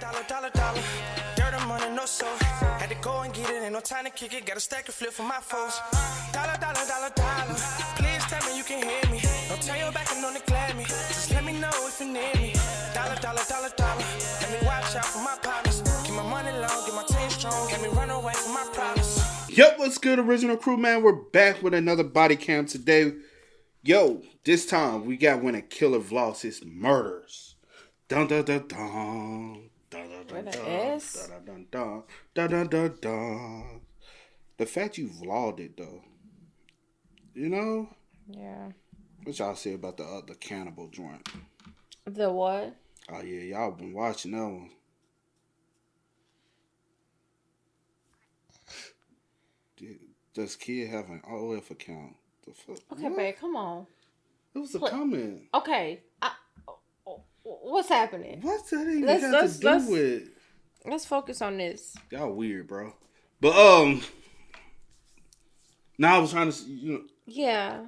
Dollar. Dirt and money, no soul. Had to go and get it, ain't no time to kick it. Got a stack of flip for my foes. Dollar. Please tell me you can hear me. Don't turn your back and don't neglect me. Just let me know if you need me. Dollar. Let me watch out for my partners. Keep my money long, get my team strong. Let me run away from my problems. Yep, what's good, original crew, man? We're back with another body cam today. Yo, this time we got when a killer vlogs his murders. Dun dun dun dun. With an S? Dun. The fact you vlogged it though, you know? Yeah. What y'all say about the cannibal joint? The what? Oh yeah, y'all been watching that one. Does kid have an OF account? The fuck? Okay, babe, come on. It was a comment. Okay. What's happening? What's that even got to do with? Let's focus on this. Y'all weird, bro. But now I was trying to, Yeah.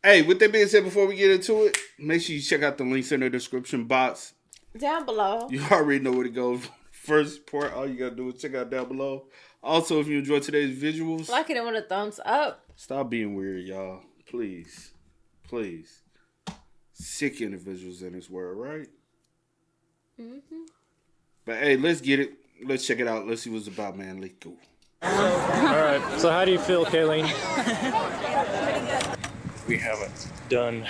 Hey, with that being said, before we get into it, make sure you check out the links in the description box. Down below. You already know where to go. First part, all you gotta do is check out down below. Also, if you enjoyed today's visuals, like it with a thumbs up. Stop being weird, y'all. Please. Sick individuals in this world, right? Mm-hmm. But hey, let's get it. Let's check it out. Let's see what it's about, man. Let's go. Alright, so how do you feel, Kayleen? We haven't done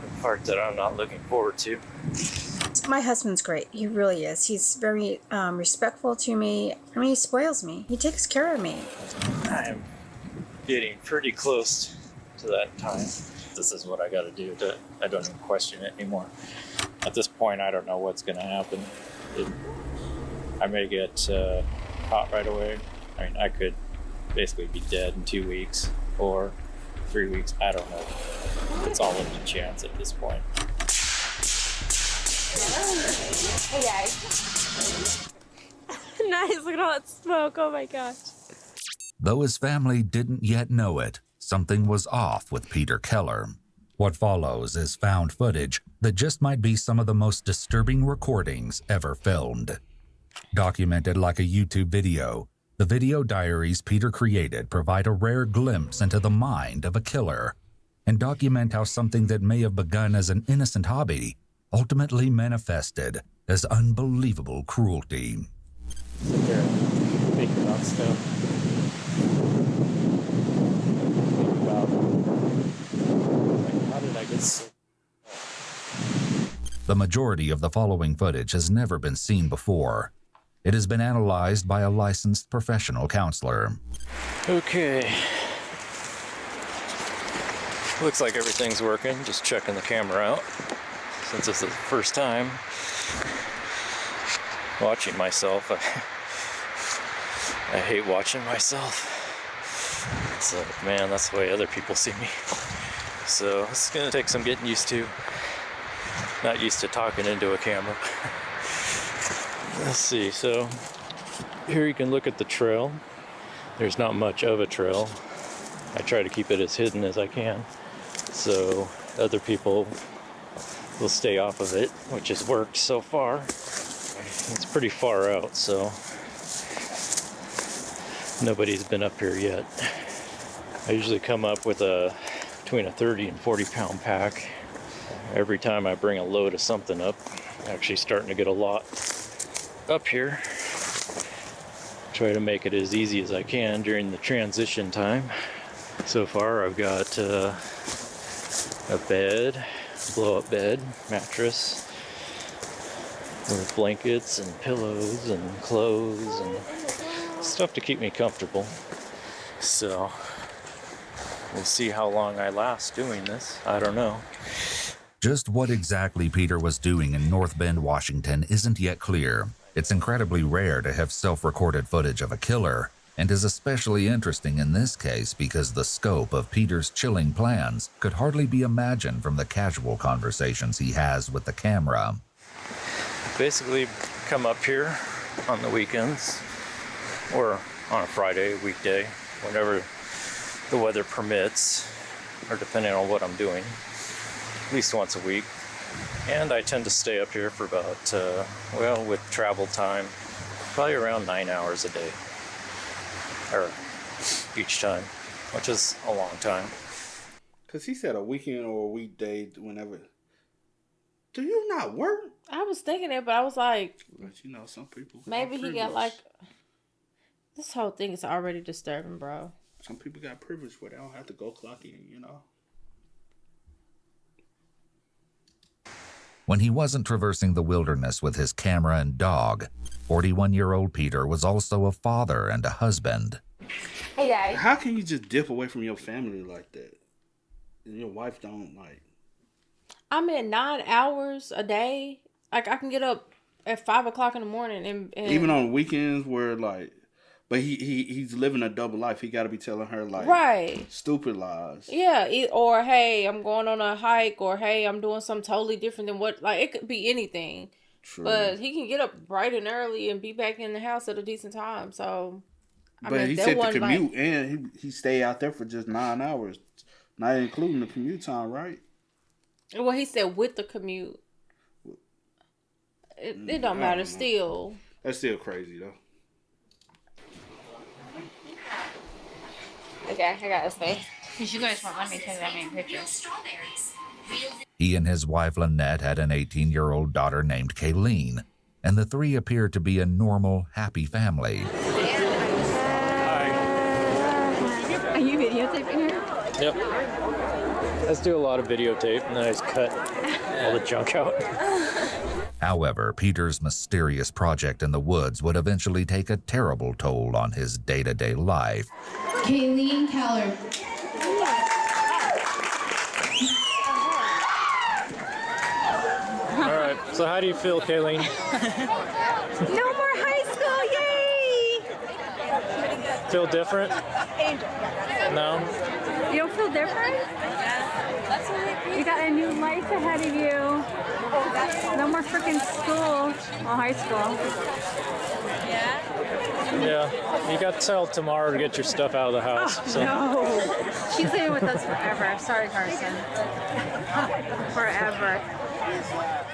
the part that I'm not looking forward to. My husband's great. He really is. He's very respectful to me. I mean, he spoils me. He takes care of me. I'm getting pretty close to that time. This is what I got to do. I don't even question it anymore. At this point, I don't know what's going to happen. I may get caught right away. I mean, I could basically be dead in 2 weeks or 3 weeks. I don't know. It's all up to chance at this point. Hey guys. Nice, look at all that smoke. Oh my gosh. Though his family didn't yet know it, something was off with Peter Keller. What follows is found footage that just might be some of the most disturbing recordings ever filmed. Documented like a YouTube video, the video diaries Peter created provide a rare glimpse into the mind of a killer and document how something that may have begun as an innocent hobby ultimately manifested as unbelievable cruelty. Sit there and think about stuff. Think about, how did I get so... The majority of the following footage has never been seen before. It has been analyzed by a licensed professional counselor. Okay. Looks like everything's working. Just checking the camera out. Since it's the first time watching myself, I hate watching myself. So, man, that's the way other people see me. So it's gonna take some getting used to. Not used to talking into a camera. Let's see, so here you can look at the trail. There's not much of a trail. I try to keep it as hidden as I can, so other people will stay off of it, which has worked so far. It's pretty far out, so nobody's been up here yet. I usually come up with between a 30 and 40 pound pack. Every time I bring a load of something up, I'm actually starting to get a lot up here. Try to make it as easy as I can during the transition time. So far I've got a bed, blow-up bed, mattress with blankets and pillows and clothes and stuff to keep me comfortable. So we'll see how long I last doing this. I don't know. Just what exactly Peter was doing in North Bend, Washington isn't yet clear. It's incredibly rare to have self-recorded footage of a killer, and is especially interesting in this case because the scope of Peter's chilling plans could hardly be imagined from the casual conversations he has with the camera. Basically, come up here on the weekends, or on a Friday, weekday, whenever the weather permits, or depending on what I'm doing, at least once a week. And I tend to stay up here for about, well, with travel time, probably around 9 hours a day. Or each time, which is a long time. Because he said a weekend or a weekday whenever. Do you not work? I was thinking it, but I was like, But you know, some people. maybe he got like. This whole thing is already disturbing, bro. Some people got privilege where they don't have to go clock in, you know? When he wasn't traversing the wilderness with his camera and dog, 41-year-old Peter was also a father and a husband. Hey, Dad. How can you just dip away from your family like that? And your wife don't like. I'm in 9 hours a day. Like, I can get up at 5 o'clock in the morning and Even on weekends where like, but he's living a double life. He got to be telling her like right, stupid lies. yeah, or hey, I'm going on a hike, or hey, I'm doing something totally different than what. Like, it could be anything. True. But he can get up bright and early and be back in the house at a decent time. So, But he said the commute and he stay out there for just 9 hours, not including the commute time, right? Well, he said with the commute. It don't matter still. That's still crazy though. Okay, I got this face. Because you guys won't let me take that many pictures. He and his wife Lynette had an 18-year-old daughter named Kayleen, and the three appeared to be a normal, happy family. Are you videotaping her? Yep. Let's do a lot of videotape, and then I just cut all the junk out. However, Peter's mysterious project in the woods would eventually take a terrible toll on his day-to-day life. Kayleen Keller. All right, so how do you feel, Kayleen? No more high school, yay! Feel different? No? You don't feel different? You got a new life ahead of you. No more freaking school. Well, high school. Yeah, you got till tomorrow to get your stuff out of the house. So. No. She's living with us forever. Sorry, Carson. Forever.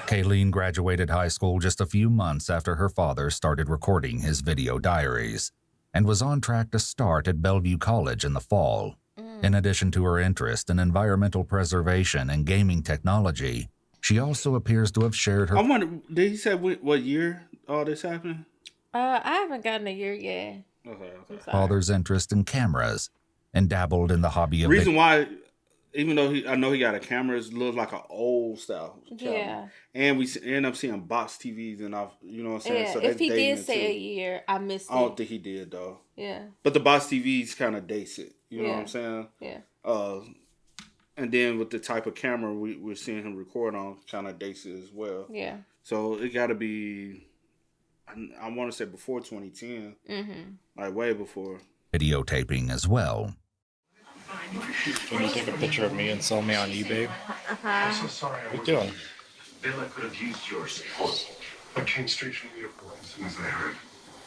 Kayleen graduated high school just a few months after her father started recording his video diaries and was on track to start at Bellevue College in the fall. In addition to her interest in environmental preservation and gaming technology, she also appears to have shared her... I wonder, did he say what year all this happened? I haven't gotten a year yet. Okay. father's interest in cameras and dabbled in the hobby of... Reason why, even though I know he got a camera, it looks like an old style camera. Yeah. And we end up seeing box TVs and off, you know what I'm saying? Yeah, So if he did dating say too. a year, I missed it. I don't think he did though. Yeah. But the box TVs kind of dates it. You know what I'm saying? Yeah. And then with the type of camera we're seeing him record on, kind of dates it as well. Yeah. So it got to be, I want to say before 2010, like way before. videotaping as well. Can you take a picture of me and sell me on eBay? I'm so sorry. What are you doing? Bella could have used your support. I came straight from the airport as soon as I heard.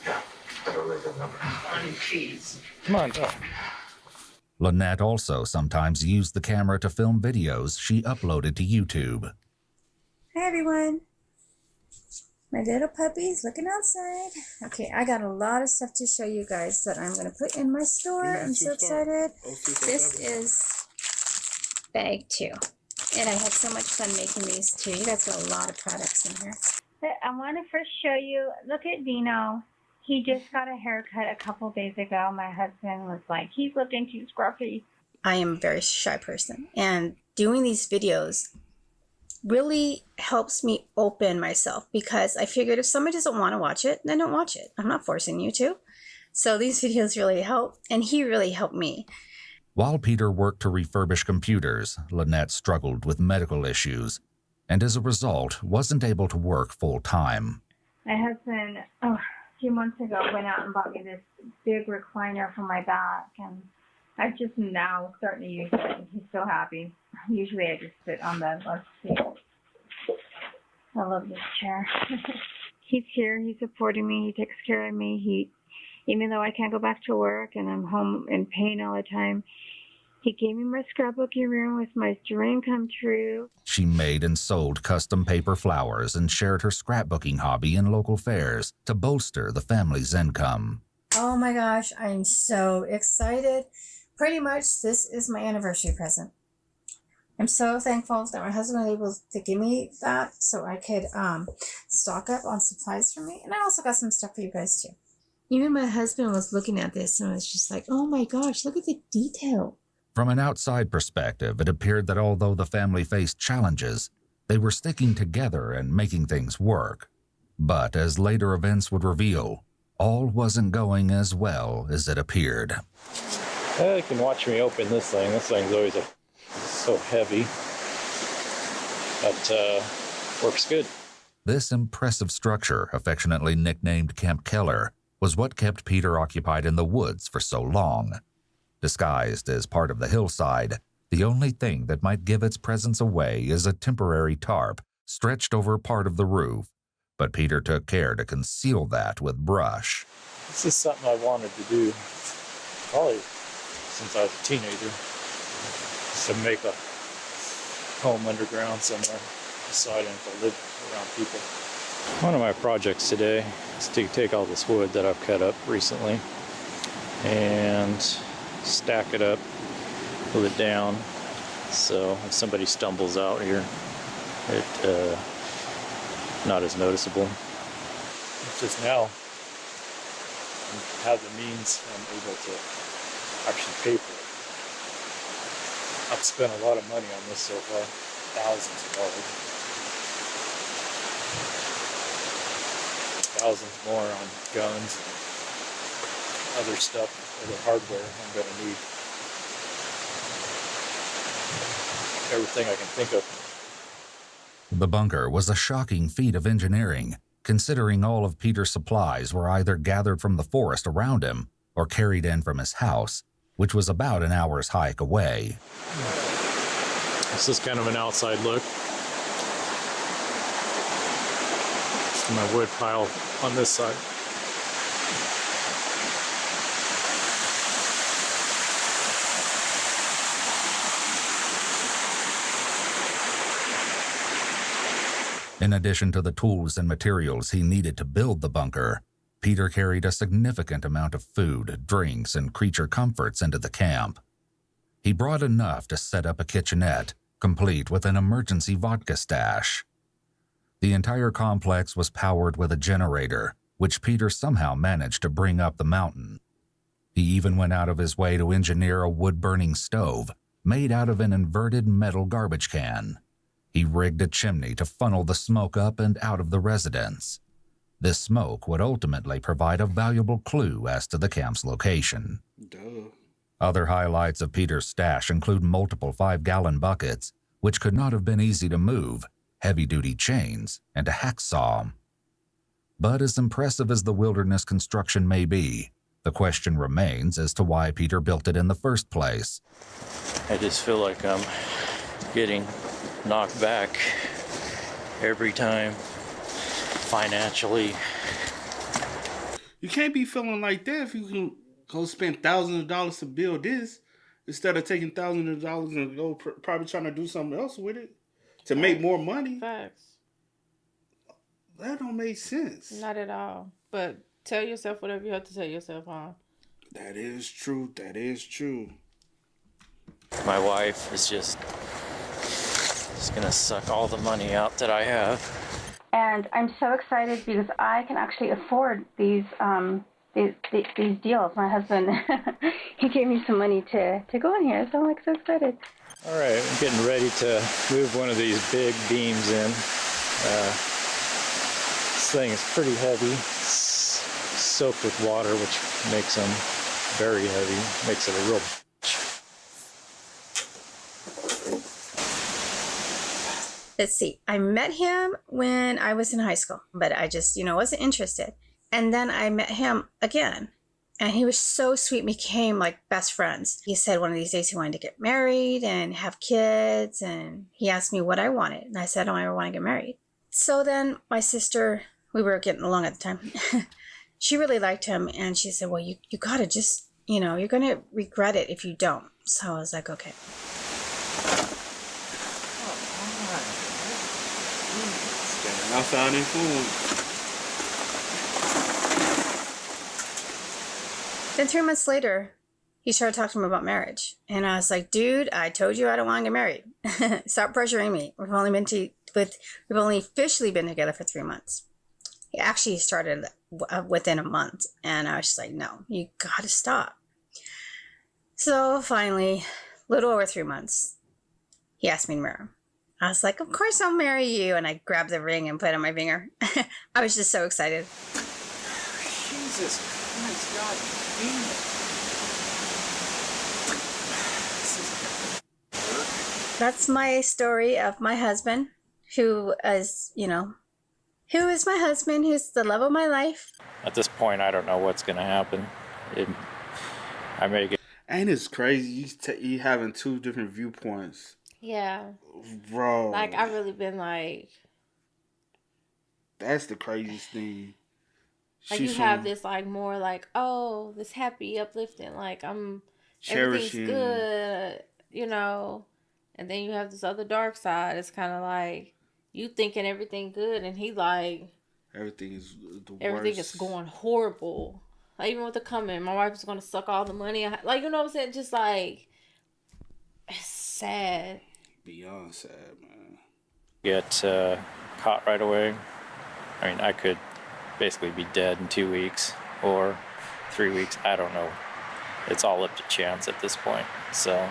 Yeah, better late than never. Honey, please. Come on, talk. Lynette also sometimes used the camera to film videos she uploaded to YouTube. Hi everyone. My little puppy's looking outside. Okay, I got a lot of stuff to show you guys that I'm going to put in my store. I'm so excited. This is bag 2. And I had so much fun making these too. You guys got a lot of products in here. I want to first show you, look at Dino. He just got a haircut a couple days ago. My husband was like, he's looking too scruffy. I am a very shy person. And doing these videos really helps me open myself because I figured if somebody doesn't want to watch it, then don't watch it. I'm not forcing you to. So these videos really help. And he really helped me. While Peter worked to refurbish computers, Lynette struggled with medical issues and as a result wasn't able to work full-time. My husband, a few months ago, went out and bought me this big recliner for my back. And I just now starting to use it. He's so happy. Usually I just sit on the left seat. I love this chair. He's here. He's supporting me. He takes care of me. Even though I can't go back to work and I'm home in pain all the time, He gave me my scrapbooking room with my dream come true. She made and sold custom paper flowers and shared her scrapbooking hobby in local fairs to bolster the family's income. Oh my gosh, I'm so excited. Pretty much this is my anniversary present. I'm so thankful that my husband was able to give me that so I could stock up on supplies for me. And I also got some stuff for you guys too. Even my husband was looking at this and was just like, oh my gosh, look at the detail. From an outside perspective, it appeared that although the family faced challenges, they were sticking together and making things work. But as later events would reveal, all wasn't going as well as it appeared. You can watch me open this thing. This thing's always so heavy, but works good. This impressive structure, affectionately nicknamed Camp Keller, was what kept Peter occupied in the woods for so long. Disguised as part of the hillside, the only thing that might give its presence away is a temporary tarp stretched over part of the roof, but Peter took care to conceal that with brush. This is something I wanted to do probably since I was a teenager, to make a home underground somewhere so I didn't have to live around people. One of my projects today is to take all this wood that I've cut up recently and stack it up, pull it down, so if somebody stumbles out here, it not as noticeable. It's just now I have the means, I'm able to actually pay for it. I've spent a lot of money on this so far, thousands of dollars. Thousands more on guns and other stuff, other hardware I'm going to need. Everything I can think of. The bunker was a shocking feat of engineering, considering all of Peter's supplies were either gathered from the forest around him or carried in from his house, which was about an hour's hike away. This is kind of an outside look. My wood pile on this side. In addition to the tools and materials he needed to build the bunker, Peter carried a significant amount of food, drinks, and creature comforts into the camp. He brought enough to set up a kitchenette, complete with an emergency vodka stash. The entire complex was powered with a generator, which Peter somehow managed to bring up the mountain. He even went out of his way to engineer a wood-burning stove made out of an inverted metal garbage can. He rigged a chimney to funnel the smoke up and out of the residence. This smoke would ultimately provide a valuable clue as to the camp's location. Duh. Other highlights of Peter's stash include multiple 5-gallon buckets, which could not have been easy to move, heavy-duty chains, and a hacksaw. But as impressive as the wilderness construction may be, the question remains as to why Peter built it in the first place. I just feel like I'm getting knocked back every time financially. You can't be feeling like that if you can go spend thousands of dollars to build this instead of taking thousands of dollars and go probably trying to do something else with it to make more money. Facts. That don't make sense. Not at all. But tell yourself whatever you have to tell yourself, huh? That is true. That is true. My wife is just gonna suck all the money out that I have. And I'm so excited because I can actually afford these deals. My husband, he gave me some money to go in here, so I'm like so excited. All right, I'm getting ready to move one of these big beams in. This thing is pretty heavy. It's soaked with water, which makes them very heavy, makes it a real Let's see. I met him when I was in high school, but I just, wasn't interested. And then I met him again, and he was so sweet. We became like best friends. He said one of these days he wanted to get married and have kids, and he asked me what I wanted. And I said, I don't ever want to get married. So then my sister, we were getting along at the time, she really liked him, and she said, well, you got to just, you're going to regret it if you don't. So I was like, okay. Standing outside influence. Then 3 months later, he started talking to me about marriage. And I was like, dude, I told you I don't want to get married. Stop pressuring me. We've only officially been together for 3 months. He actually started within a month. And I was just like, no, you got to stop. So finally, a little over 3 months, he asked me to marry him. I was like, of course I'll marry you. And I grabbed the ring and put it on my finger. I was just so excited. Jesus Christ, God damn it. That's my story of my husband, who is my husband, who's the love of my life. At this point, I don't know what's going to happen. I may get... Ain't it's crazy? You having two different viewpoints. Yeah. Bro. Like, I've really been like... That's the craziest thing. Like, you have this, like, more like, oh, this happy, uplifting, like, everything's good, you know. And then you have this other dark side. It's kind of like, you thinking everything good, and he like... Everything is the worst. Everything is going horrible. Like, even with the comment, my wife is going to suck all the money. Like, you know what I'm saying? Just like, it's sad. Beyond sad, man. Get caught right away. I mean, I could basically be dead in 2 weeks or 3 weeks. I don't know. It's all up to chance at this point. So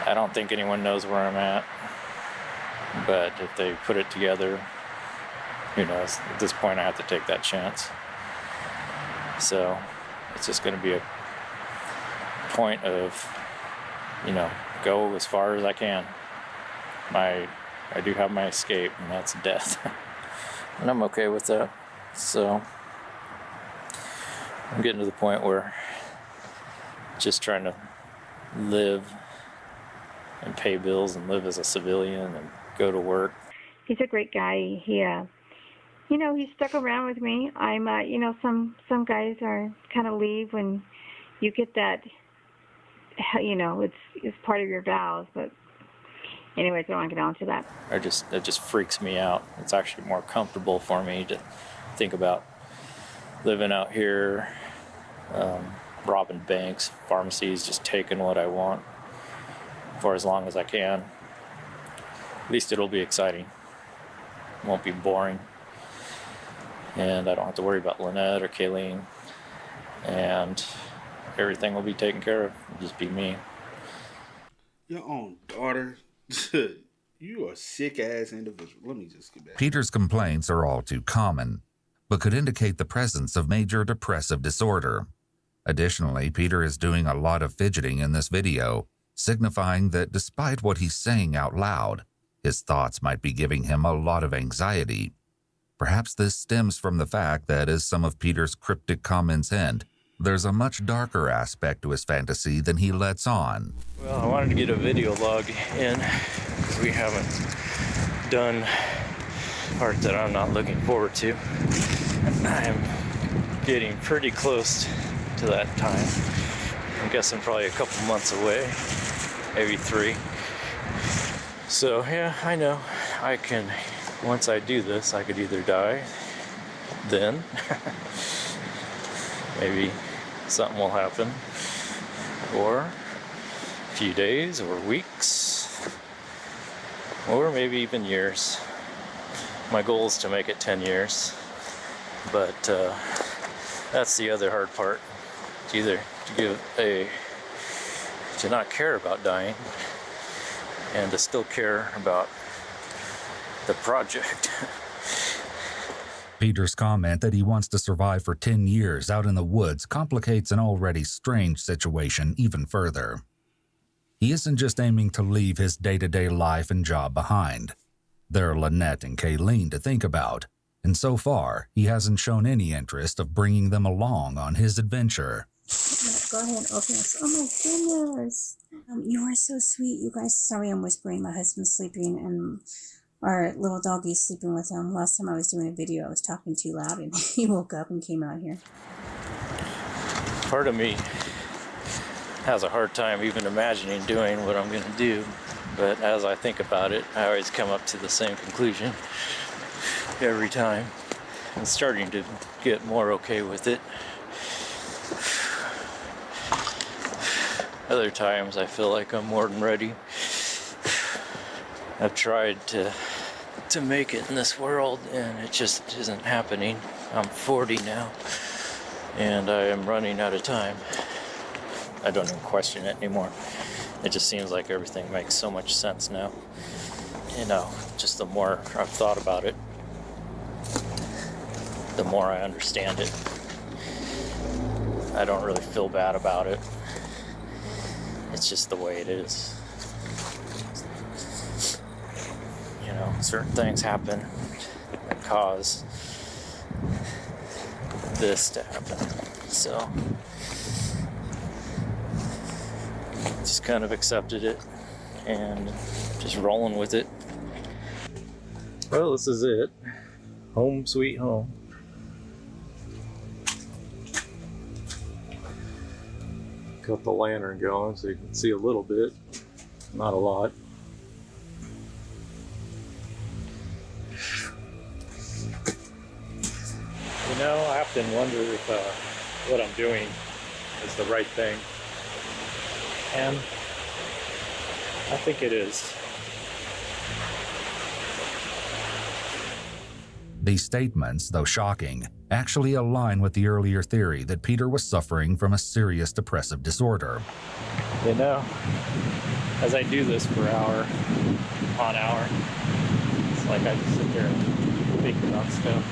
I don't think anyone knows where I'm at. But if they put it together, who knows? At this point, I have to take that chance. So it's just going to be a point of, go as far as I can. I do have my escape, and that's death. And I'm okay with that. So I'm getting to the point where just trying to live and pay bills and live as a civilian and go to work. He's a great guy. He stuck around with me. I'm, some guys are kind of leave when you get that, it's part of your vows. But anyways, I don't want to get on to that. It just freaks me out. It's actually more comfortable for me to think about living out here, robbing banks, pharmacies, just taking what I want for as long as I can. At least it'll be exciting. It won't be boring. And I don't have to worry about Lynette or Kayleen. And everything will be taken care of. It'll just be me. Your own daughter? You are a sick-ass individual. Let me just get back. Peter's complaints are all too common, but could indicate the presence of major depressive disorder. Additionally, Peter is doing a lot of fidgeting in this video, signifying that despite what he's saying out loud, his thoughts might be giving him a lot of anxiety. Perhaps this stems from the fact that, as some of Peter's cryptic comments hint, there's a much darker aspect to his fantasy than he lets on. Well, I wanted to get a video log in because we haven't done part that I'm not looking forward to. I'm getting pretty close to that time. I'm guessing probably a couple months away, maybe 3. So yeah, I know I can, once I do this, I could either die then, maybe something will happen, or a few days or weeks, or maybe even years. My goal is to make it 10 years, but that's the other hard part. It's either to not care about dying and to still care about the project. Peter's comment that he wants to survive for 10 years out in the woods complicates an already strange situation even further. He isn't just aiming to leave his day-to-day life and job behind. There are Lynette and Kayleen to think about, and so far, he hasn't shown any interest of bringing them along on his adventure. Go ahead and open this. Oh my goodness. You are so sweet, you guys. Sorry I'm whispering. My husband's sleeping and our little doggy's sleeping with him. Last time I was doing a video, I was talking too loud and he woke up and came out here. Part of me has a hard time even imagining doing what I'm going to do. But as I think about it, I always come up to the same conclusion every time. I'm starting to get more okay with it. Other times I feel like I'm more than ready. I've tried to make it in this world, and it just isn't happening. I'm 40 now, and I am running out of time. I don't even question it anymore. It just seems like everything makes so much sense now. You know, just the more I've thought about it, the more I understand it. I don't really feel bad about it. It's just the way it is. You know, certain things happen that cause this to happen. So, just kind of accepted it and just rolling with it. Well, this is it. Home sweet home. Got the lantern going so you can see a little bit, not a lot. You know, I often wonder if what I'm doing is the right thing. And I think it is. These statements, though shocking, actually align with the earlier theory that Peter was suffering from a serious depressive disorder. You know, as I do this for hour on hour, it's like I just sit there and think about stuff.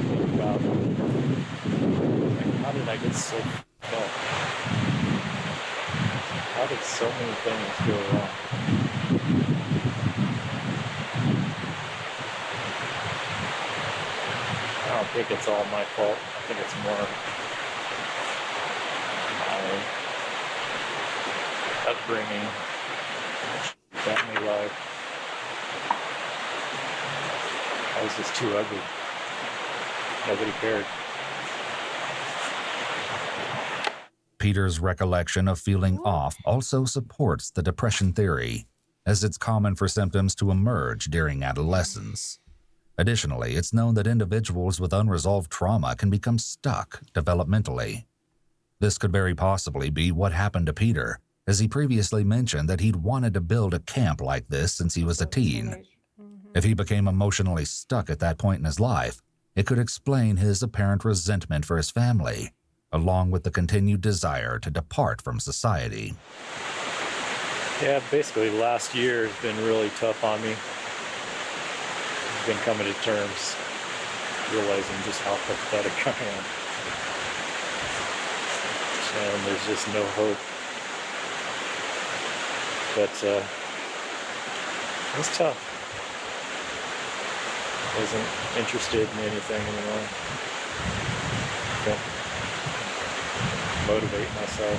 Think about, like, how did I get so fucked up? How did so many things go wrong? I don't think it's all my fault. I think it's more my upbringing, family life. I was just too ugly. Nobody cared. Peter's recollection of feeling off also supports the depression theory, as it's common for symptoms to emerge during adolescence. Additionally, it's known that individuals with unresolved trauma can become stuck developmentally. This could very possibly be what happened to Peter, as he previously mentioned that he'd wanted to build a camp like this since he was a teen. If he became emotionally stuck at that point in his life, it could explain his apparent resentment for his family, along with the continued desire to depart from society. Yeah, basically last year has been really tough on me. I've been coming to terms, realizing just how pathetic I am. And there's just no hope. But it's tough. Wasn't interested in anything anymore. Couldn't motivate myself.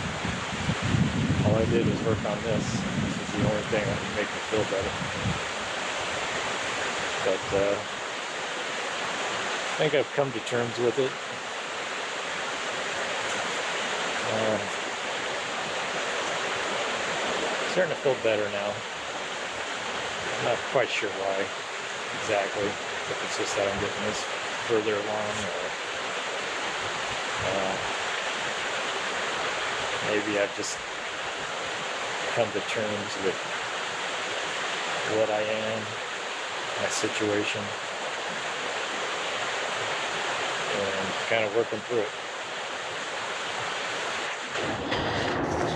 All I did was work on this. This is the only thing that would make me feel better. But I think I've come to terms with it. Starting to feel better now. I'm not quite sure why exactly. If it's just that I'm getting this further along, or maybe I've just come to terms with what I am, my situation, and kind of working through it.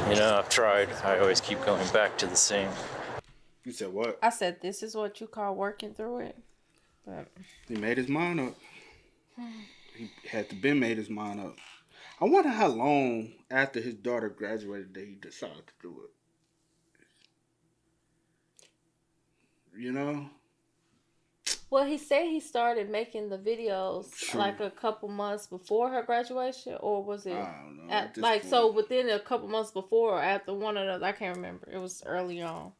You know, I've tried. I always keep going back to the same. You said what? I said, this is what you call working through it. But he made his mind up. He had to been made his mind up. I wonder how long after his daughter graduated that he decided to do it. You know? Well, he said he started making the videos like a couple months before her graduation, or was it? I don't know. So within a couple months before or after one of those, I can't remember. It was early on.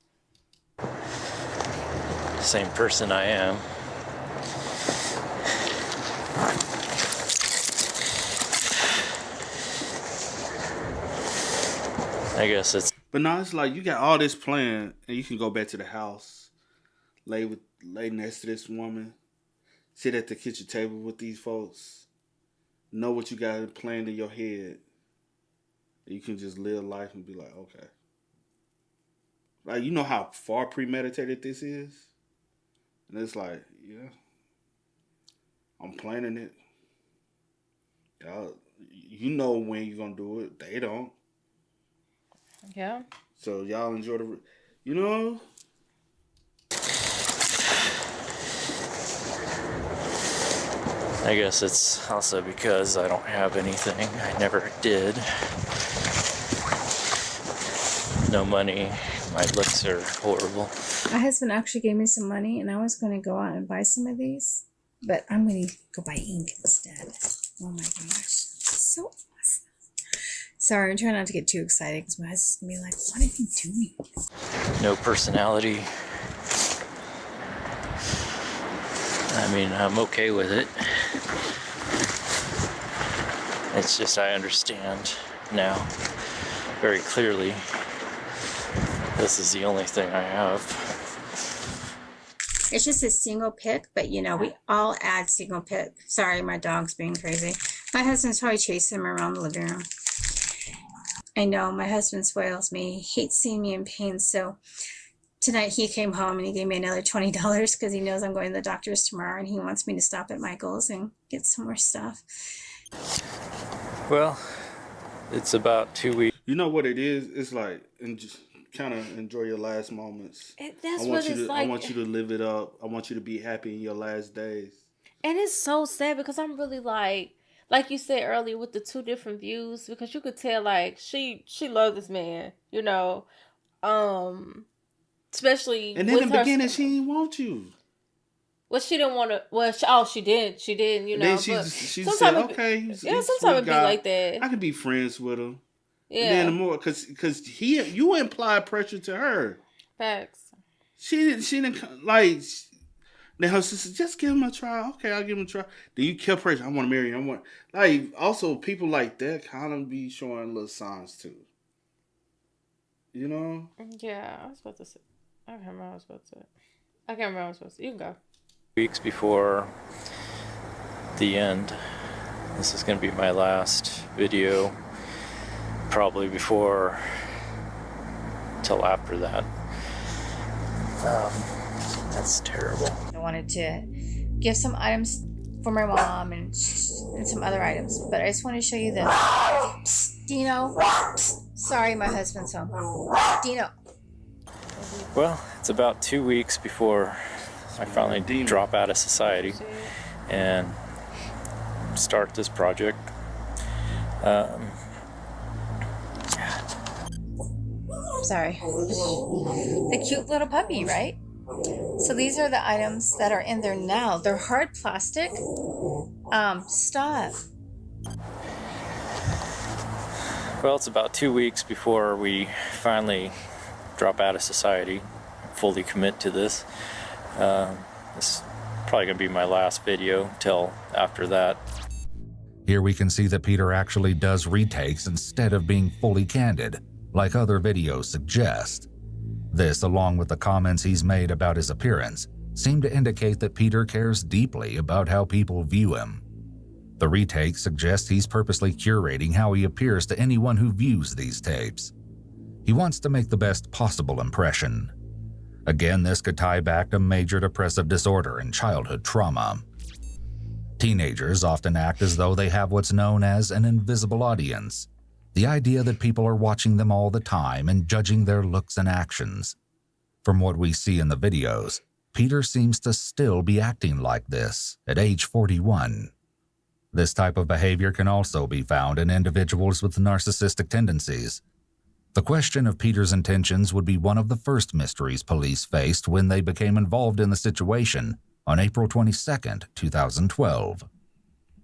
Same person I am. I guess it's... But no, it's like you got all this planned, and you can go back to the house, lay next to this woman, sit at the kitchen table with these folks, know what you got planned in your head. You can just live life and be like, okay. Like, you know how far premeditated this is? And it's like, yeah, I'm planning it. Y'all, you know when you're going to do it. They don't. Yeah. So y'all enjoy you know? I guess it's also because I don't have anything. I never did. No money. My looks are horrible. My husband actually gave me some money, and I was going to go out and buy some of these, but I'm going to go buy ink instead. Oh my gosh. So awesome. Sorry, I'm trying not to get too excited because my husband's going to be like, what are you doing? No personality. I mean, I'm okay with it. It's just I understand now very clearly this is the only thing I have. It's just a single pick, but you know, we all add single pick. Sorry, my dog's being crazy. My husband's probably chasing him around the living room. I know, my husband spoils me. He hates seeing me in pain, so tonight he came home and he gave me another $20 because he knows I'm going to the doctor's tomorrow and he wants me to stop at Michael's and get some more stuff. Well, it's about 2 weeks. You know what it is? It's like, and just kind of enjoy your last moments. That's what it's like. I want you to live it up. I want you to be happy in your last days. And it's so sad because I'm really like you said earlier with the two different views, because you could tell like she loved this man, you know, especially. And in the beginning, she didn't want you. Well, she didn't want to. Well, she didn't. You know. And then she said, "Okay, he's sometimes it'd be like that. I could be friends with him." Yeah. And then the more, because you implied pressure to her. Facts. She didn't like. Then her sister, just give him a try. Okay, I'll give him a try. Then you kept pressure. I want to marry you. Also people like that kind of be showing little signs too. You know? Yeah, I was about to say. I can't remember what I was supposed to say. You can go. Weeks before the end. This is going to be my last video. Probably before till after that. That's terrible. I wanted to give some items for my mom and some other items, but I just want to show you this. Dino. Sorry, my husband's home. Dino. Well, it's about 2 weeks before I finally drop out of society and start this project. Sorry. The cute little puppy, right? So these are the items that are in there now. They're hard plastic. Stop. Well, it's about 2 weeks before we finally drop out of society, fully commit to this. This is probably going to be my last video till after that. Here we can see that Peter actually does retakes instead of being fully candid, like other videos suggest. This, along with the comments he's made about his appearance, seem to indicate that Peter cares deeply about how people view him. The retake suggests he's purposely curating how he appears to anyone who views these tapes. He wants to make the best possible impression. Again, this could tie back to major depressive disorder and childhood trauma. Teenagers often act as though they have what's known as an invisible audience, the idea that people are watching them all the time and judging their looks and actions. From what we see in the videos, Peter seems to still be acting like this at age 41. This type of behavior can also be found in individuals with narcissistic tendencies. The question of Peter's intentions would be one of the first mysteries police faced when they became involved in the situation on April 22, 2012.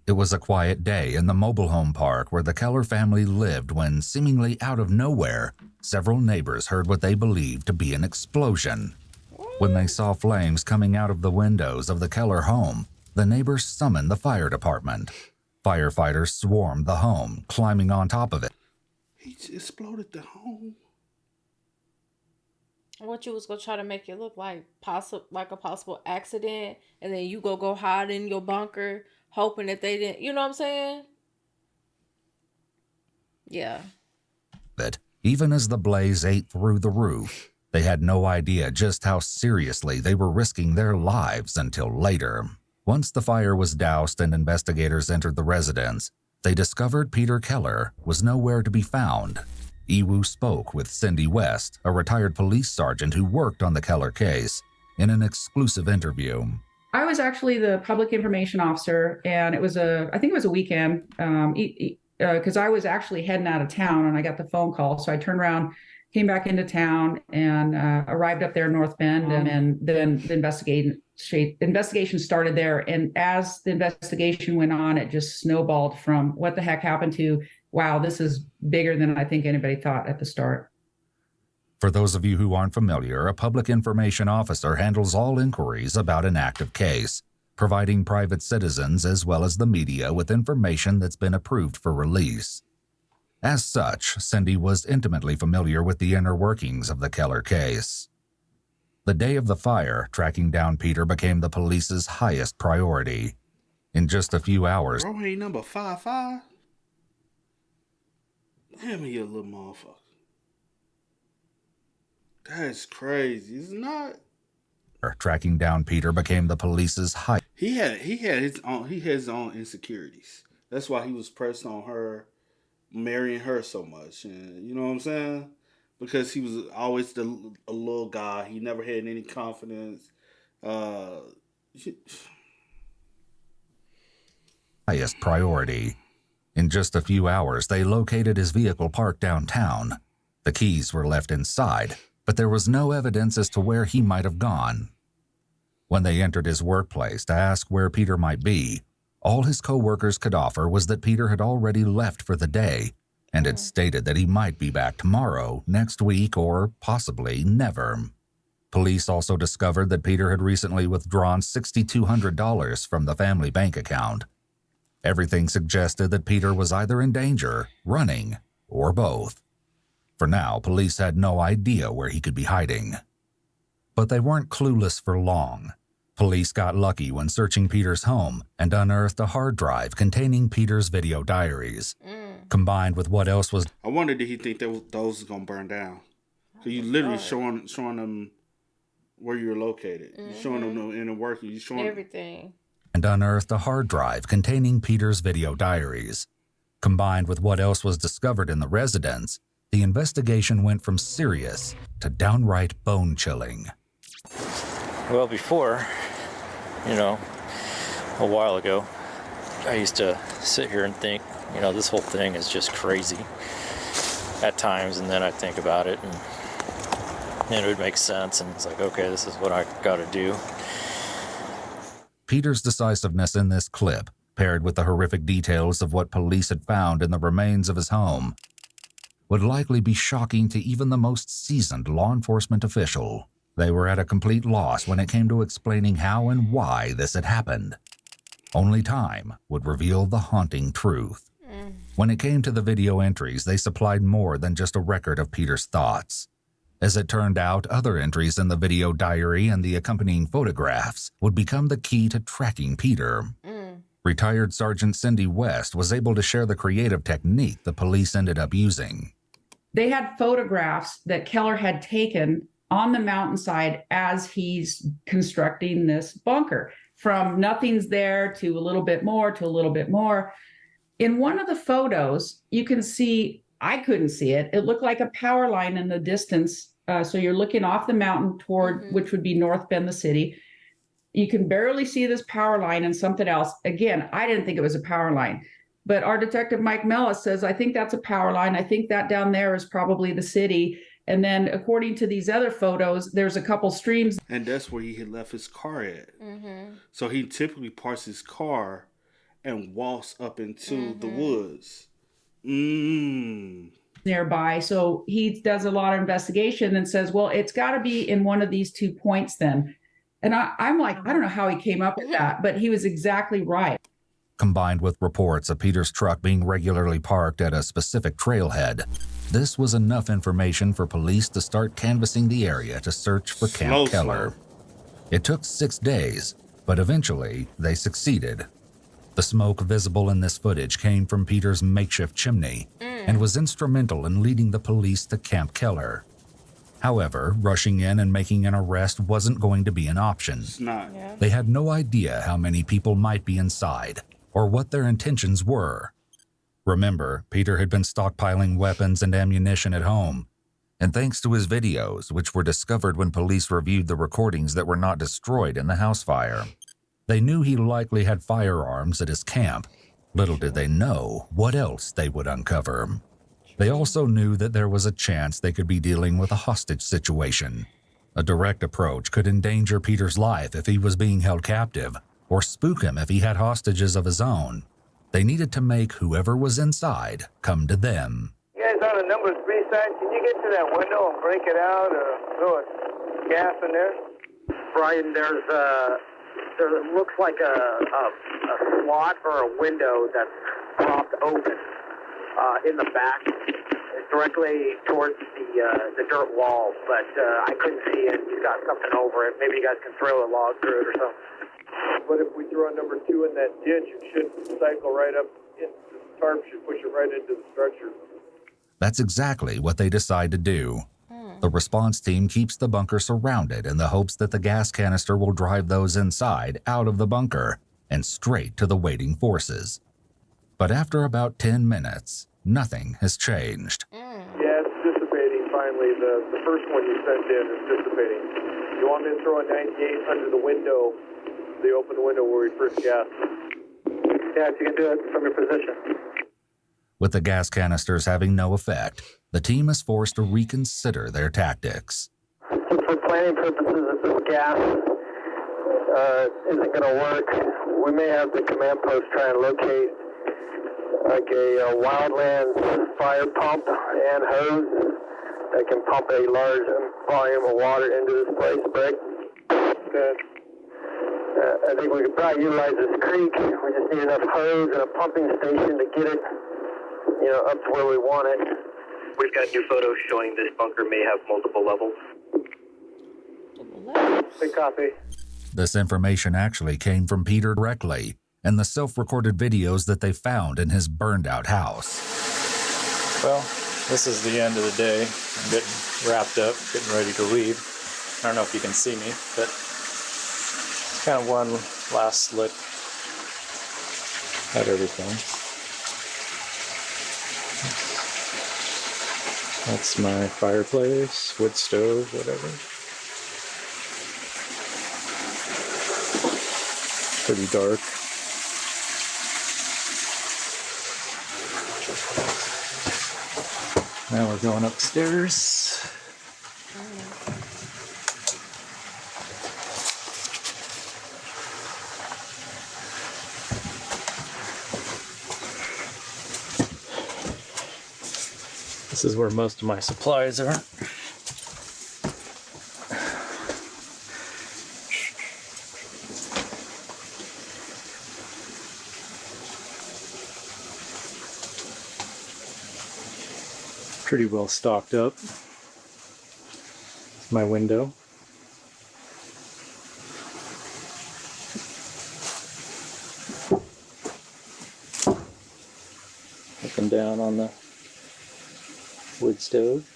It was a quiet day in the mobile home park where the Keller family lived when, seemingly out of nowhere, several neighbors heard what they believed to be an explosion. When they saw flames coming out of the windows of the Keller home, the neighbors summoned the fire department. Firefighters swarmed the home, climbing on top of it. He exploded the home. What you was gonna try to make it look like a possible accident, and then you go hide in your bunker, hoping that they didn't. You know what I'm saying? Yeah. But even as the blaze ate through the roof, they had no idea just how seriously they were risking their lives until later. Once the fire was doused and investigators entered the residence, they discovered Peter Keller was nowhere to be found. Iwu spoke with Cindy West, a retired police sergeant who worked on the Keller case, in an exclusive interview. I was actually the public information officer, and I think it was a weekend, because I was actually heading out of town, and I got the phone call. So I turned around, came back into town, and arrived up there in North Bend, and then the investigation started there. And as the investigation went on, it just snowballed from what the heck happened to, wow, this is bigger than I think anybody thought at the start. For those of you who aren't familiar, a public information officer handles all inquiries about an active case, providing private citizens as well as the media with information that's been approved for release. As such, Cindy was intimately familiar with the inner workings of the Keller case. The day of the fire, tracking down Peter became the police's highest priority. In just a few hours, Bro ain't number 5'5". Damn, you little motherfucker. That's crazy. It's not. Tracking down Peter became the police's high. He had his own insecurities. That's why he was pressed on her marrying her so much. And you know what I'm saying? Because he was always a little guy. He never had any confidence. Highest priority. In just a few hours, they located his vehicle parked downtown. The keys were left inside, but there was no evidence as to where he might have gone. When they entered his workplace to ask where Peter might be, all his co-workers could offer was that Peter had already left for the day and had stated that he might be back tomorrow, next week, or possibly never. Police also discovered that Peter had recently withdrawn $6,200 from the family bank account. Everything suggested that Peter was either in danger, running, or both. For now, police had no idea where he could be hiding. But they weren't clueless for long. Police got lucky when searching Peter's home and unearthed a hard drive containing Peter's video diaries. Combined with what else was... I wonder, did he think that those was going to burn down? So you literally showing them where you're located. You're showing them in the work. You're showing everything. And unearthed a hard drive containing Peter's video diaries. Combined with what else was discovered in the residence, the investigation went from serious to downright bone-chilling. Well, before, a while ago, I used to sit here and think, this whole thing is just crazy at times, and then I'd think about it, and it would make sense, and it's like, okay, this is what I gotta do. Peter's decisiveness in this clip, paired with the horrific details of what police had found in the remains of his home, would likely be shocking to even the most seasoned law enforcement official. They were at a complete loss when it came to explaining how and why this had happened. Only time would reveal the haunting truth. When it came to the video entries, they supplied more than just a record of Peter's thoughts. As it turned out, other entries in the video diary and the accompanying photographs would become the key to tracking Peter. Retired Sergeant Cindy West was able to share the creative technique the police ended up using. They had photographs that Keller had taken on the mountainside as he's constructing this bunker, from nothing's there to a little bit more to a little bit more. In one of the photos, you can see, I couldn't see it, it looked like a power line in the distance. So you're looking off the mountain toward, which would be North Bend, the city. You can barely see this power line and something else. Again, I didn't think it was a power line. But our detective, Mike Mellis, says, I think that's a power line. I think that down there is probably the city. And then according to these other photos, there's a couple streams. And that's where he had left his car at. So he typically parks his car and walks up into the woods. Nearby. So he does a lot of investigation and says, well, it's got to be in one of these 2 points then. And I'm like, I don't know how he came up with that, but he was exactly right. combined with reports of Peter's truck being regularly parked at a specific trailhead, this was enough information for police to start canvassing the area to search for Camp Keller. It took 6 days, but eventually they succeeded. The smoke visible in this footage came from Peter's makeshift chimney and was instrumental in leading the police to Camp Keller. However, rushing in and making an arrest wasn't going to be an option. It's not. Yeah. They had no idea how many people might be inside or what their intentions were. Remember, Peter had been stockpiling weapons and ammunition at home, and thanks to his videos, which were discovered when police reviewed the recordings that were not destroyed in the house fire, they knew he likely had firearms at his camp. Little did they know what else they would uncover. They also knew that there was a chance they could be dealing with a hostage situation. A direct approach could endanger Peter's life if he was being held captive, or spook him if he had hostages of his own. They needed to make whoever was inside come to them. You guys on the number 3 side, can you get to that window and break it out or throw a gas in there? Brian, there looks like a slot or a window that's propped open in the back, directly towards the dirt wall, but I couldn't see it. He's got something over it. Maybe you guys can throw a log through it or something. But if we throw a number 2 in that ditch, it should cycle right up. The tarp should push it right into the structure. That's exactly what they decide to do. The response team keeps the bunker surrounded in the hopes that the gas canister will drive those inside out of the bunker and straight to the waiting forces. But after about 10 minutes, nothing has changed. Yeah, it's dissipating finally. The first one you sent in is dissipating. You want me to throw a 98 under the window, the open window where we first gassed? Yeah, if you can do it from your position. With the gas canisters having no effect, the team is forced to reconsider their tactics. Just for planning purposes, if this gas isn't going to work, we may have the command post try and locate like a wildland fire pump and hose that can pump a large volume of water into this place, Break. Okay. I think we could probably utilize this creek. We just need enough hose and a pumping station to get it, up to where we want it. We've got new photos showing this bunker may have multiple levels. Big copy. This information actually came from Peter directly and the self-recorded videos that they found in his burned-out house. Well, this is the end of the day. I'm getting wrapped up, getting ready to leave. I don't know if you can see me, but it's kind of one last look at everything. That's my fireplace, wood stove, whatever. Pretty dark. Now we're going upstairs. This is where most of my supplies are. Pretty well stocked up. It's my window. Looking down on the wood stove.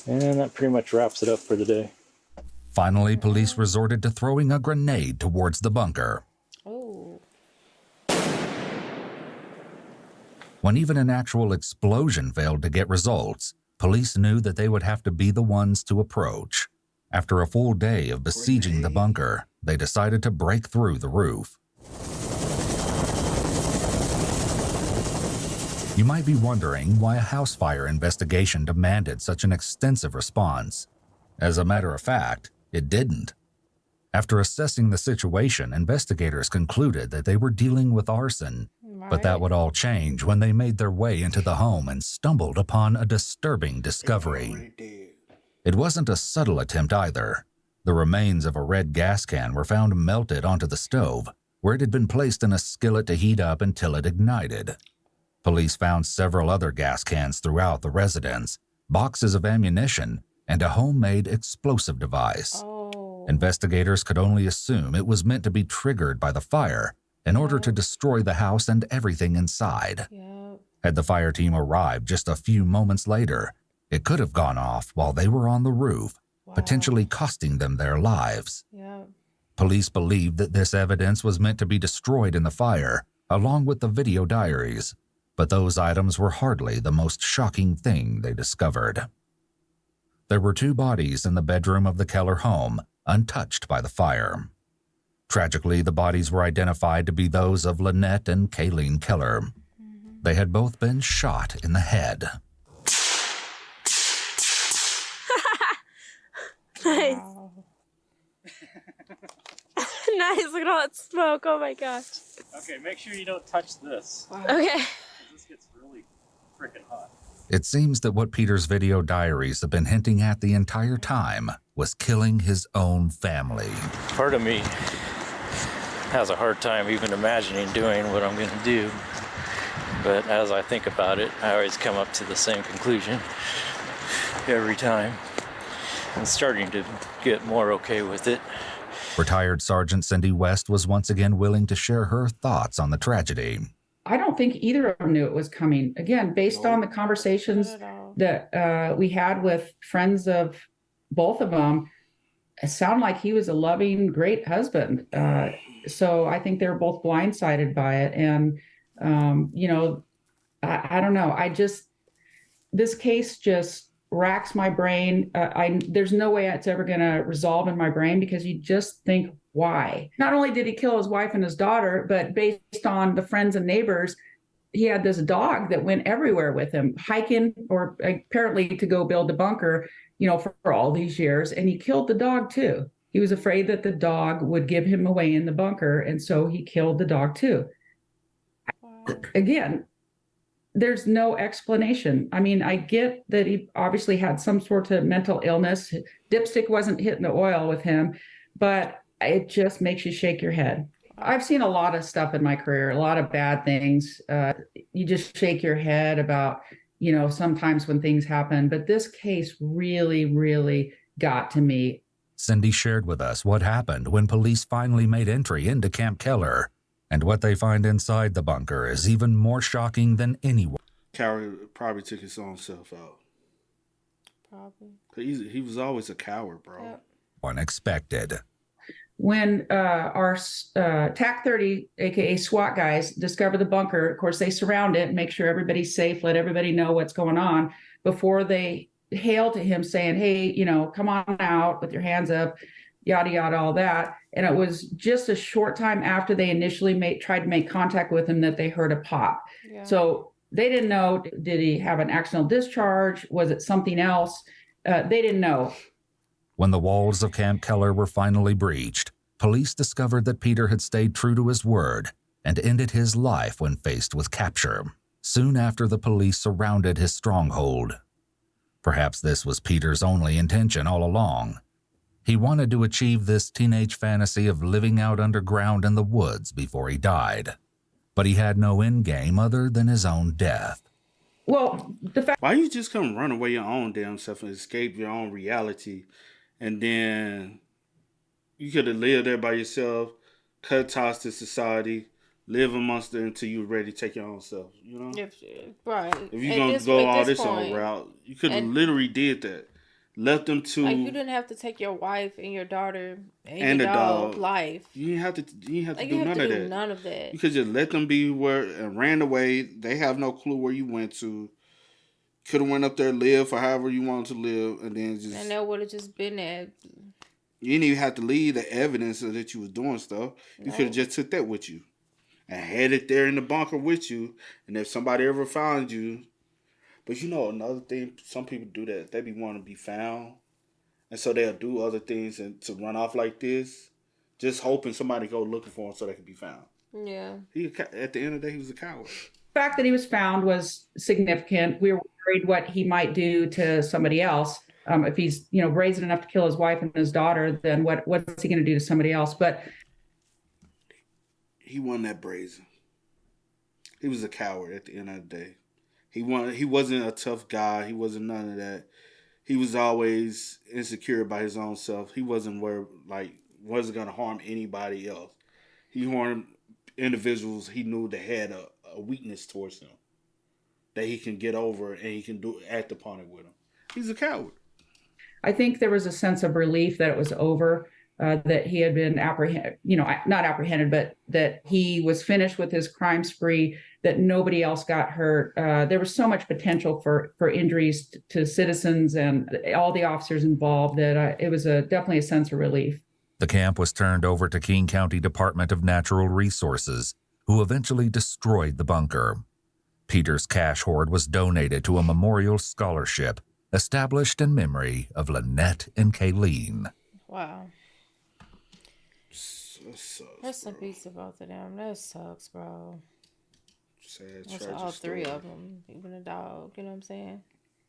And that pretty much wraps it up for the day. Finally, police resorted to throwing a grenade towards the bunker. Oh. When even an actual explosion failed to get results, police knew that they would have to be the ones to approach. After a full day of besieging the bunker, they decided to break through the roof. You might be wondering why a house fire investigation demanded such an extensive response. As a matter of fact, it didn't. After assessing the situation, investigators concluded that they were dealing with arson. But that would all change when they made their way into the home and stumbled upon a disturbing discovery. It wasn't a subtle attempt either. The remains of a red gas can were found melted onto the stove, where it had been placed in a skillet to heat up until it ignited. Police found several other gas cans throughout the residence, boxes of ammunition, and a homemade explosive device. Investigators could only assume it was meant to be triggered by the fire in order to destroy the house and everything inside. Had the fire team arrived just a few moments later, it could have gone off while they were on the roof, potentially costing them their lives. Police believed that this evidence was meant to be destroyed in the fire, along with the video diaries, but those items were hardly the most shocking thing they discovered. There were 2 bodies in the bedroom of the Keller home, untouched by the fire. Tragically, the bodies were identified to be those of Lynette and Kayleen Keller. They had both been shot in the head. Nice. Wow. Nice. Look at all that smoke. Oh my gosh. Okay, make sure you don't touch this. Wow. Okay. This gets really freaking hot. It seems that what Peter's video diaries have been hinting at the entire time was killing his own family. Part of me has a hard time even imagining doing what I'm going to do. But as I think about it, I always come up to the same conclusion every time. I'm starting to get more okay with it. Retired Sergeant Cindy West was once again willing to share her thoughts on the tragedy. I don't think either of them knew it was coming. Again, based on the conversations that we had with friends of both of them, it sounded like he was a loving, great husband. So I think they were both blindsided by it. And, you know, I don't know. This case just racks my brain. There's no way it's ever going to resolve in my brain, because you just think, why? Not only did he kill his wife and his daughter, but based on the friends and neighbors, he had this dog that went everywhere with him, hiking or apparently to go build a bunker, you know, for all these years. And he killed the dog too. He was afraid that the dog would give him away in the bunker. And so he killed the dog too. Wow. Again, there's no explanation. I mean, I get that he obviously had some sort of mental illness. Dipstick wasn't hitting the oil with him, but it just makes you shake your head. I've seen a lot of stuff in my career, a lot of bad things. You just shake your head about, you know, sometimes when things happen. But this case really, really got to me. Cindy shared with us what happened when police finally made entry into Camp Keller. And what they find inside the bunker is even more shocking than anyone. Coward probably took his own self out. Probably. He was always a coward, bro. Yep. Unexpected. When our TAC 30, aka SWAT guys, discover the bunker, of course, they surround it, make sure everybody's safe, let everybody know what's going on before they hail to him saying, hey, you know, come on out with your hands up, yada, yada, all that. And it was just a short time after they initially tried to make contact with him that they heard a pop. Yeah. So they didn't know, did he have an accidental discharge? Was it something else? They didn't know. When the walls of Camp Keller were finally breached, police discovered that Peter had stayed true to his word and ended his life when faced with capture, soon after the police surrounded his stronghold. Perhaps this was Peter's only intention all along. He wanted to achieve this teenage fantasy of living out underground in the woods before he died. But he had no end game other than his own death. Well, why you just come run away your own damn self and escape your own reality? And then you could have lived there by yourself, cut ties to society, live amongst it until you're ready to take your own self, you know? Right. If you're going to go all this on route, you could have literally did that. Left them to... Like, you didn't have to take your wife and your daughter and your dog life. You didn't have to do none of that. You could just let them be where and ran away. They have no clue where you went to. Could have went up there, lived for however you wanted to live, and then just... And that would have just been there. You didn't even have to leave the evidence that you was doing stuff. You could have just took that with you and had it there in the bunker with you. And if somebody ever found you... But you know, another thing, some people do that. They be wanting to be found. And so they'll do other things and to run off like this, just hoping somebody go looking for him so they can be found. Yeah. At the end of the day, he was a coward. The fact that he was found was significant. We were worried what he might do to somebody else. If he's, brazen enough to kill his wife and his daughter, then what's he going to do to somebody else? But he wasn't that brazen. He was a coward at the end of the day. He wasn't a tough guy. He wasn't none of that. He was always insecure about his own self. He wasn't wasn't going to harm anybody else. He harmed individuals he knew that had a weakness towards him that he can get over and he can act upon it with him. He's a coward. I think there was a sense of relief that it was over, that he had been not apprehended, but that he was finished with his crime spree, that nobody else got hurt. There was so much potential for injuries to citizens and all the officers involved that it was definitely a sense of relief. The camp was turned over to King County Department of Natural Resources, who eventually destroyed the bunker. Peter's cash hoard was donated to a memorial scholarship established in memory of Lynette and Kayleen. Wow. Sucks, Rest in peace to both of them. That sucks, bro. Sad, that's tragic all story. 3 of them, even a dog. You know what I'm saying?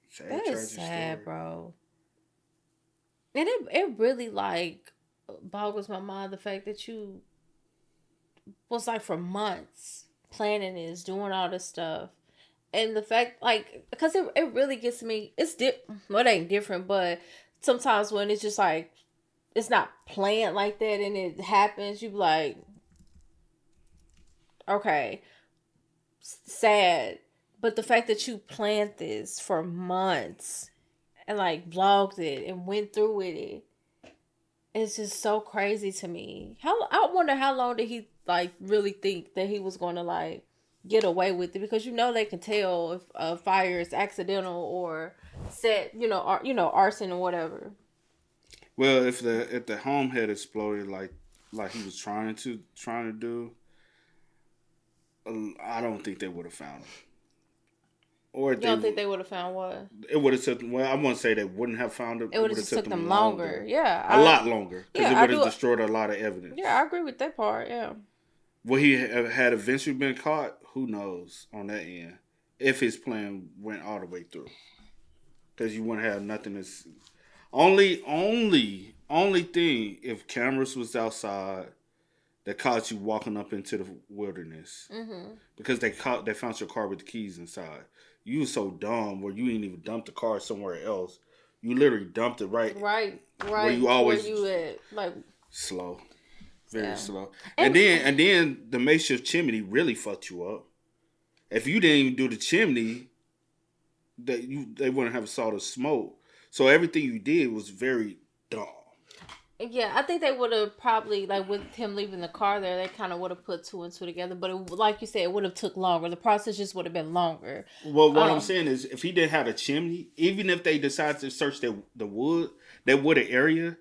Sad, that is sad, story. Bro. And it really boggles my mind, the fact that you was for months planning this, doing all this stuff. And the fact, because it really gets me, it ain't different, but sometimes when it's just it's not planned like that and it happens, you be like, okay, sad. But the fact that you planned this for months and vlogged it and went through with it, it's just so crazy to me. I wonder how long did he really think that he was going to get away with it, because they can tell if a fire is accidental or set, arson or whatever. Well, if the home had exploded like he was trying to do, I don't think they would have found him. Or you don't think they would have found what? It would have took. Well, I wouldn't say they wouldn't have found him. It would have took them longer. Yeah, a lot longer, because it would have destroyed a lot of evidence. Yeah, I agree with that part. Yeah. Would he had eventually been caught? Who knows on that end? If his plan went all the way through, because you wouldn't have nothing to see. Only thing, if cameras was outside that caught you walking up into the wilderness, because they found your car with the keys inside. You was so dumb where you didn't even dump the car somewhere else. You literally dumped it right where you always where you at, slow, very slow. And then the makeshift chimney really fucked you up. If you didn't even do the chimney, they wouldn't have saw the smoke. So everything you did was very dumb. Yeah, I think they would have probably, with him leaving the car there, they kind of would have put 2 and 2 together. But like you said, it would have took longer. The process just would have been longer. Well, what I'm saying is, if he didn't have a chimney, even if they decided to search the wooded area,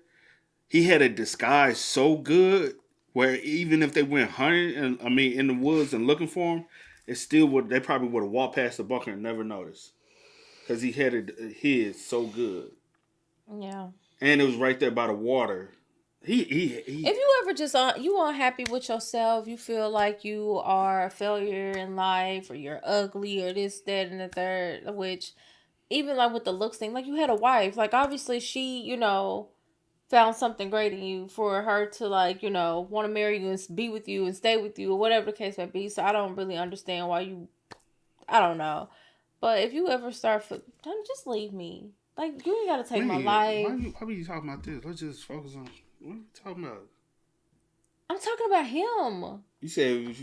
he had a disguise so good where even if they went hunting in the woods and looking for him, they probably would have walked past the bunker and never noticed, because he had it hid so good. Yeah. And it was right there by the water. If you ever just you unhappy with yourself, you feel like you are a failure in life, or you're ugly, or this, that, and the third, which even with the looks thing, you had a wife, obviously she, found something great in you for her to want to marry you and be with you and stay with you, or whatever the case may be. So I don't really understand why I don't know. But if you ever start, just leave me. You ain't gotta take my life. Why are you talking about this? Let's just focus on what are you talking about? I'm talking about him. You said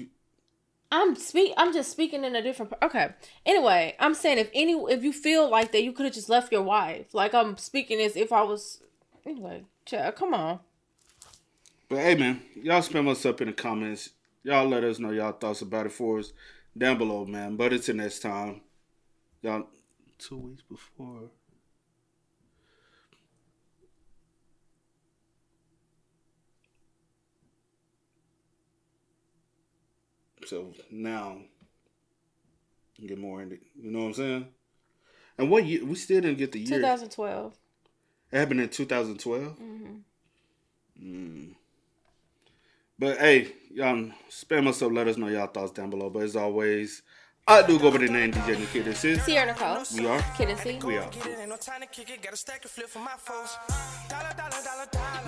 I'm just speaking in a different. Okay. Anyway, I'm saying if you feel like that, you could have just left your wife. I'm speaking as if I was. Anyway, Chad, come on. But hey, man, y'all spam us up in the comments. Y'all let us know y'all thoughts about it for us down below, man. But it's the next time. Y'all 2 weeks before. So now, get more into it. You know what I'm saying? And what year? We still didn't get the year. 2012. It happened in 2012? But hey, y'all spam us up. Let us know y'all thoughts down below. But as always, I do go by the name DJ Nikki. This is Sierra Nicole. We are Kid and C. We are. Get it, ain't no time to kick it. Gotta stack a flip for my foes. Dollar, dollar, dollar, dollar.